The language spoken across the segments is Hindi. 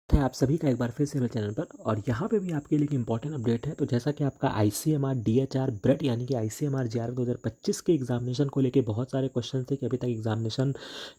है आप सभी का एक बार फिर से मेरे चैनल पर। और यहाँ पे भी आपके लिए एक इंपॉर्टेंट अपडेट है। तो जैसा कि आपका ICMR DHR ब्रेड यानी कि ICMR JRF 2025 के एग्जामिनेशन को लेके बहुत सारे क्वेश्चन थे कि अभी तक एग्जामिनेशन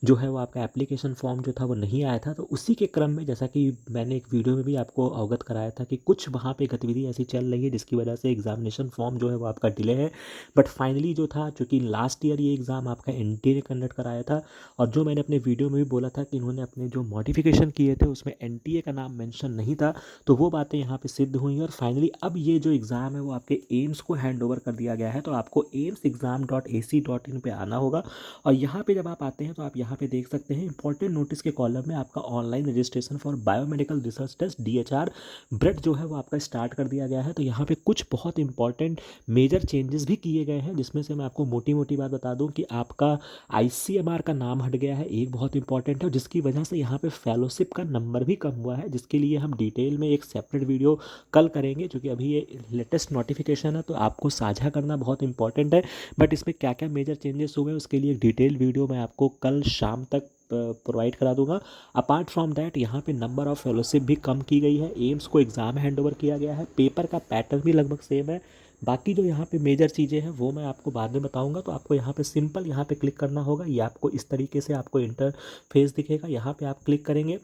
जो है वो आपका एप्लीकेशन फॉर्म जो था वो नहीं आया था। तो उसी के क्रम में जैसा कि मैंने एक वीडियो में भी आपको अवगत कराया था कि कुछ वहाँ पे गतिविधि ऐसी चल रही है जिसकी वजह से एग्जामिनेशन फॉर्म जो है वो आपका डिले है। बट फाइनली जो था, चूँकि लास्ट ईयर ये एग्ज़ाम आपका NTA ने कंडक्ट कराया था, और जो मैंने अपने वीडियो में भी बोला था कि इन्होंने अपने जो मॉडिफिकेशन किए थे उसमें NTA का नाम मेंशन नहीं था, तो वो बातें यहाँ पे सिद्ध हुई और फाइनली अब ये जो एग्ज़ाम है वो आपके एम्स को हैंड ओवर कर दिया गया है। तो आपको aimsexam.ac.in पे आना होगा और यहाँ पे जब आप आते हैं तो आप यहाँ पे देख सकते हैं इंपॉर्टेंट नोटिस के कॉलम में आपका online registration for biomedical research test DHR ब्रेड जो है वो आपका स्टार्ट कर दिया गया है। तो यहाँ पे कुछ बहुत इंपॉर्टेंट मेजर चेंजेस भी किए गए हैं, जिसमें से मैं आपको मोटी मोटी बात बता दूँ कि आपका ICMR का नाम हट गया है, एक बहुत इंपॉर्टेंट है, जिसकी वजह से यहाँ पे फेलोशिप का नंबर भी कम हुआ है, जिसके लिए हम डिटेल में एक सेपरेट वीडियो कल करेंगे, क्योंकि अभी ये लेटेस्ट नोटिफिकेशन है तो आपको साझा करना बहुत इंपॉर्टेंट है। बट इसमें क्या क्या मेजर चेंजेस हुए उसके लिए एक डिटेल वीडियो मैं आपको कल शाम तक प्रोवाइड करा दूंगा। अपार्ट फ्रॉम दैट यहाँ पे नंबर ऑफ फेलोशिप भी कम की गई है, एम्स को एग्ज़ाम हैंड ओवर किया गया है, पेपर का पैटर्न भी लगभग सेम है। बाकी जो यहाँ पे मेजर चीज़ें हैं वो मैं आपको बाद में बताऊंगा। तो आपको यहाँ पे सिंपल यहाँ पे क्लिक करना होगा, ये आपको इस तरीके से आपको इंटरफेस दिखेगा। यहाँ पे आप क्लिक करेंगे,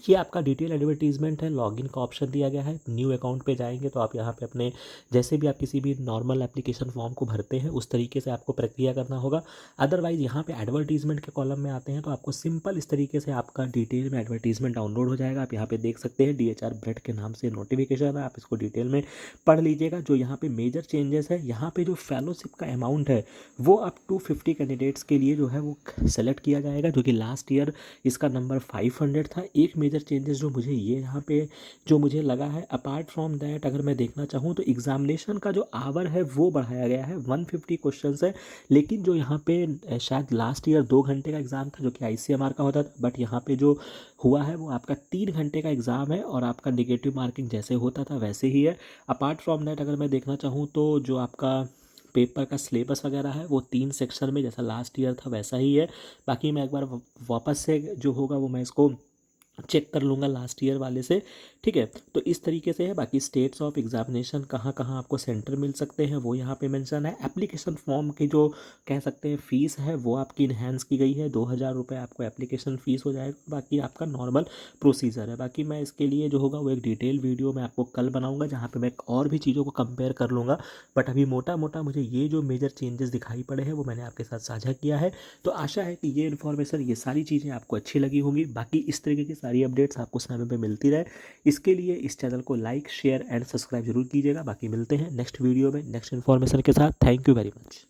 ये आपका डिटेल एडवर्टीजमेंट है, लॉगिन का ऑप्शन दिया गया है। न्यू अकाउंट पे जाएंगे तो आप यहाँ पे अपने जैसे भी आप किसी भी नॉर्मल एप्लीकेशन फॉर्म को भरते हैं उस तरीके से आपको प्रक्रिया करना होगा। अदरवाइज़ यहाँ पे एडवर्टीजमेंट के कॉलम में आते हैं तो आपको सिंपल इस तरीके से आपका डिटेल में एडवर्टीजमेंट डाउनलोड हो जाएगा। आप यहाँ पे देख सकते हैं DHR ब्रेड के नाम से नोटिफिकेशन है, आप इसको डिटेल में पढ़ लीजिएगा। जो यहाँ पे मेजर चेंजेस है, यहाँ पे जो फेलोशिप का अमाउंट है वो अब 250 कैंडिडेट्स के लिए जो है वो सेलेक्ट किया जाएगा, जो कि लास्ट ईयर इसका नंबर 500 था। एक मेजर चेंजेस जो मुझे ये यहाँ पे जो मुझे लगा है, अपार्ट फ्रॉम दैट अगर मैं देखना चाहूँ तो एग्जामिनेशन का जो आवर है वो बढ़ाया गया है, 150 क्वेश्चंस है। लेकिन जो यहाँ पे शायद लास्ट ईयर 2 घंटे का एग्ज़ाम था जो कि ICMR का होता था, बट यहाँ पे जो हुआ है वो आपका 3 घंटे का एग्ज़ाम है और आपका निगेटिव मार्किंग जैसे होता था वैसे ही है। अपार्ट फ्रॉम दैट अगर मैं देखना चाहूँ तो जो आपका पेपर का सिलेबस वगैरह है वो 3 सेक्शन में जैसा लास्ट ईयर था वैसा ही है। बाकी मैं एक बार वापस से जो होगा वो मैं इसको चेक कर लूँगा लास्ट ईयर वाले से। ठीक है, तो इस तरीके से है। बाकी स्टेट्स ऑफ एग्जामिनेशन कहाँ कहाँ आपको सेंटर मिल सकते हैं वो यहाँ पे मेंशन है। एप्लीकेशन फॉर्म की जो कह सकते हैं फ़ीस है वो आपकी इन्हेंस की गई है, 2000 रुपये आपको एप्लीकेशन फ़ीस हो जाएगा। बाकी आपका नॉर्मल प्रोसीजर है। बाकी मैं इसके लिए जो होगा वो एक डिटेल वीडियो मैं आपको कल बनाऊँगा जहाँ पर मैं और भी चीज़ों को कंपेयर कर लूँगा। बट अभी मोटा मोटा मुझे ये जो मेजर चेंजेस दिखाई पड़े हैं वो मैंने आपके साथ साझा किया है। तो आशा है कि ये इन्फॉर्मेशन, ये सारी चीज़ें आपको अच्छी लगी होंगी। बाकी इस तरीके की सारी अपडेट्स आपको समय पे मिलती रहे, इसके लिए इस चैनल को लाइक शेयर एंड सब्सक्राइब जरूर कीजिएगा। बाकी मिलते हैं नेक्स्ट वीडियो में नेक्स्ट इन्फॉर्मेशन के साथ। Thank you very much.